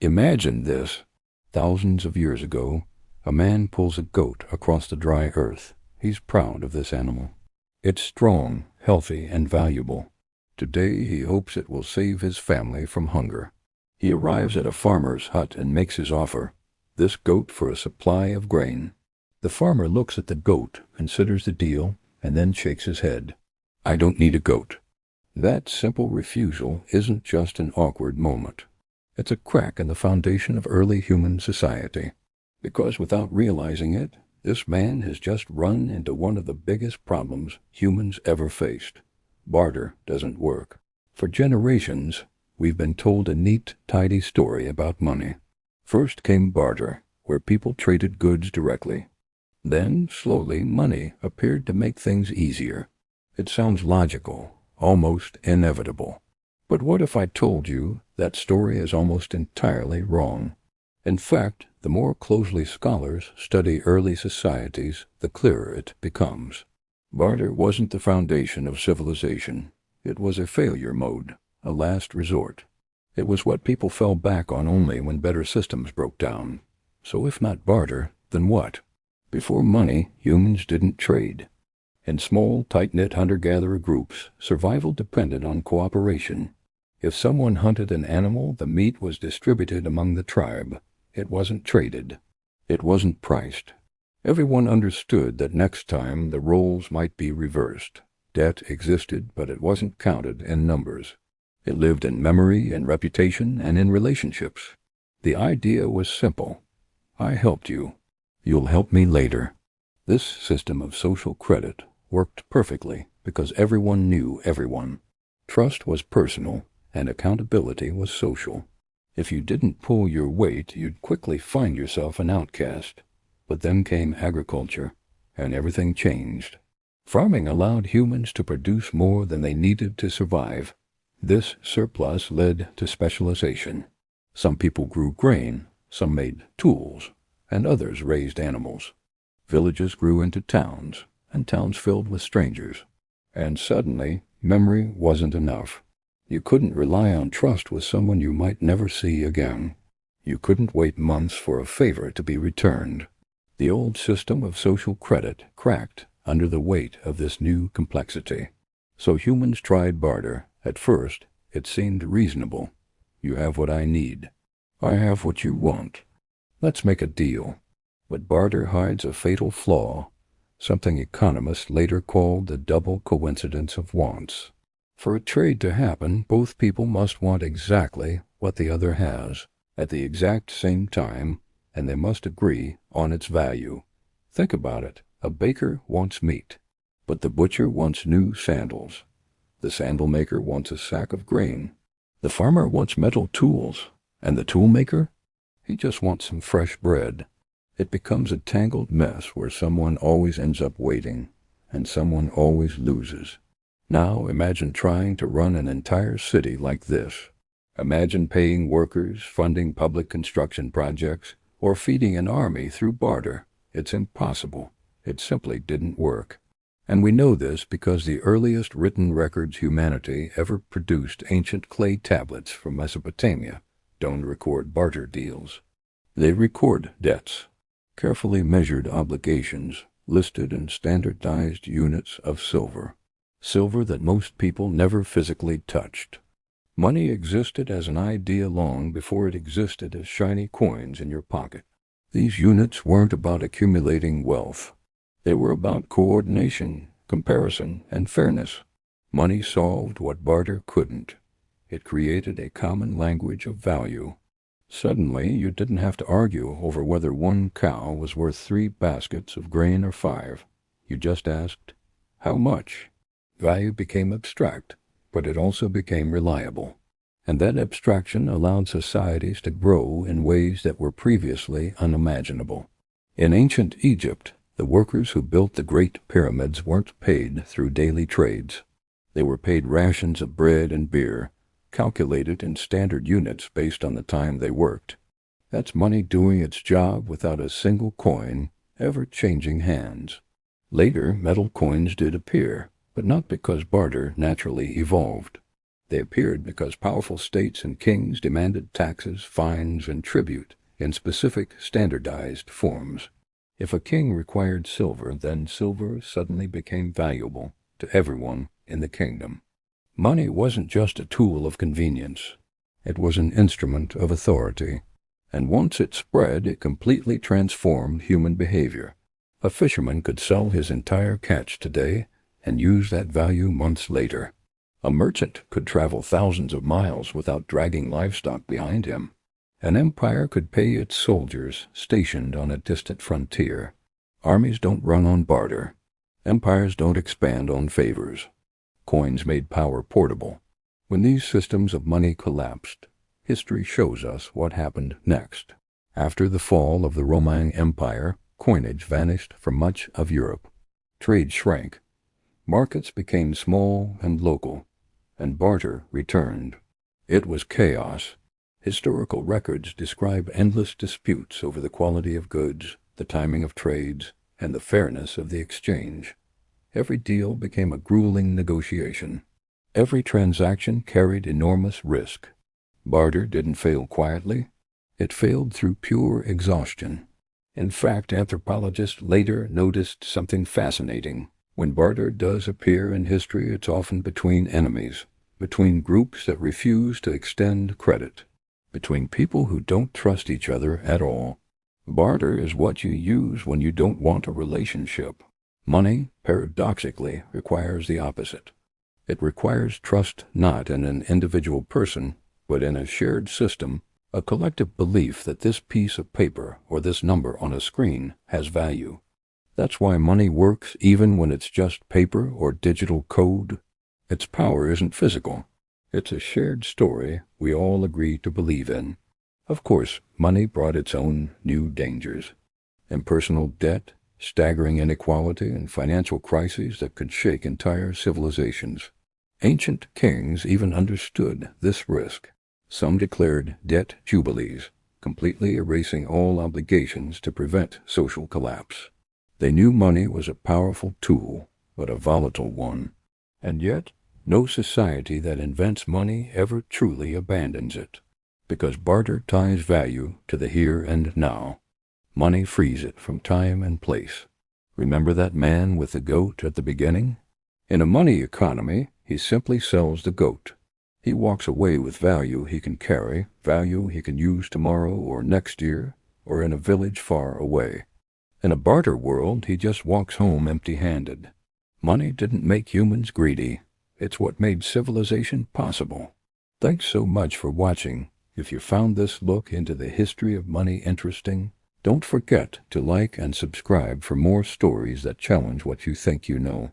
Imagine this. Thousands of years ago, a man pulls a goat across the dry earth. He's proud of this animal. It's strong, healthy, and valuable. Today he hopes it will save his family from hunger. He arrives at a farmer's hut and makes his offer, this goat for a supply of grain. The farmer looks at the goat, considers the deal, and then shakes his head. I don't need a goat. That simple refusal isn't just an awkward moment. It's a crack in the foundation of early human society. Because without realizing it, this man has just run into one of the biggest problems humans ever faced. Barter doesn't work. For generations, we've been told a neat, tidy story about money. First came barter, where people traded goods directly. Then, slowly, money appeared to make things easier. It sounds logical, almost inevitable. But what if I told you that story is almost entirely wrong? In fact, the more closely scholars study early societies, the clearer it becomes. Barter wasn't the foundation of civilization. It was a failure mode, a last resort. It was what people fell back on only when better systems broke down. So if not barter, then what? Before money, humans didn't trade. In small, tight-knit hunter-gatherer groups, survival depended on cooperation. If someone hunted an animal, the meat was distributed among the tribe. It wasn't traded. It wasn't priced. Everyone understood that next time the roles might be reversed. Debt existed, but it wasn't counted in numbers. It lived in memory, in reputation, and in relationships. The idea was simple. I helped you. You'll help me later. This system of social credit worked perfectly because everyone knew everyone. Trust was personal, and accountability was social. If you didn't pull your weight, you'd quickly find yourself an outcast. But then came agriculture, and everything changed. Farming allowed humans to produce more than they needed to survive. This surplus led to specialization. Some people grew grain, some made tools, and others raised animals. Villages grew into towns, and towns filled with strangers. And suddenly, memory wasn't enough. You couldn't rely on trust with someone you might never see again. You couldn't wait months for a favor to be returned. The old system of social credit cracked under the weight of this new complexity. So humans tried barter. At first, it seemed reasonable. You have what I need. I have what you want. Let's make a deal. But barter hides a fatal flaw, something economists later called the double coincidence of wants. For a trade to happen, both people must want exactly what the other has, at the exact same time, and they must agree on its value. Think about it. A baker wants meat, but the butcher wants new sandals. The sandal maker wants a sack of grain. The farmer wants metal tools, and the tool maker? He just wants some fresh bread. It becomes a tangled mess where someone always ends up waiting, and someone always loses. Now imagine trying to run an entire city like this. Imagine paying workers, funding public construction projects, or feeding an army through barter. It's impossible. It simply didn't work. And we know this because the earliest written records humanity ever produced, ancient clay tablets from Mesopotamia, don't record barter deals. They record debts, carefully measured obligations, listed in standardized units of silver. Silver that most people never physically touched. Money existed as an idea long before it existed as shiny coins in your pocket. These units weren't about accumulating wealth. They were about coordination, comparison, and fairness. Money solved what barter couldn't. It created a common language of value. Suddenly, you didn't have to argue over whether one cow was worth 3 baskets of grain or 5. You just asked, how much? Value became abstract, but it also became reliable. And that abstraction allowed societies to grow in ways that were previously unimaginable. In ancient Egypt, the workers who built the Great Pyramids weren't paid through daily trades. They were paid rations of bread and beer, calculated in standard units based on the time they worked. That's money doing its job without a single coin ever changing hands. Later, metal coins did appear, but not because barter naturally evolved. They appeared because powerful states and kings demanded taxes, fines, and tribute in specific standardized forms. If a king required silver, then silver suddenly became valuable to everyone in the kingdom. Money wasn't just a tool of convenience. It was an instrument of authority. And once it spread, it completely transformed human behavior. A fisherman could sell his entire catch today and use that value months later. A merchant could travel thousands of miles without dragging livestock behind him. An empire could pay its soldiers stationed on a distant frontier. Armies don't run on barter. Empires don't expand on favors. Coins made power portable. When these systems of money collapsed, history shows us what happened next. After the fall of the Roman Empire, coinage vanished from much of Europe. Trade shrank. Markets became small and local, and barter returned. It was chaos. Historical records describe endless disputes over the quality of goods, the timing of trades, and the fairness of the exchange. Every deal became a grueling negotiation. Every transaction carried enormous risk. Barter didn't fail quietly. It failed through pure exhaustion. In fact, anthropologists later noticed something fascinating. When barter does appear in history, it's often between enemies, between groups that refuse to extend credit, between people who don't trust each other at all. Barter is what you use when you don't want a relationship. Money, paradoxically, requires the opposite. It requires trust not in an individual person, but in a shared system, a collective belief that this piece of paper or this number on a screen has value. That's why money works even when it's just paper or digital code. Its power isn't physical. It's a shared story we all agree to believe in. Of course, money brought its own new dangers. Impersonal debt, staggering inequality, and financial crises that could shake entire civilizations. Ancient kings even understood this risk. Some declared debt jubilees, completely erasing all obligations to prevent social collapse. They knew money was a powerful tool, but a volatile one. And yet, no society that invents money ever truly abandons it, because barter ties value to the here and now. Money frees it from time and place. Remember that man with the goat at the beginning? In a money economy, he simply sells the goat. He walks away with value he can carry, value he can use tomorrow or next year, or in a village far away. In a barter world, he just walks home empty-handed. Money didn't make humans greedy. It's what made civilization possible. Thanks so much for watching. If you found this look into the history of money interesting, don't forget to like and subscribe for more stories that challenge what you think you know.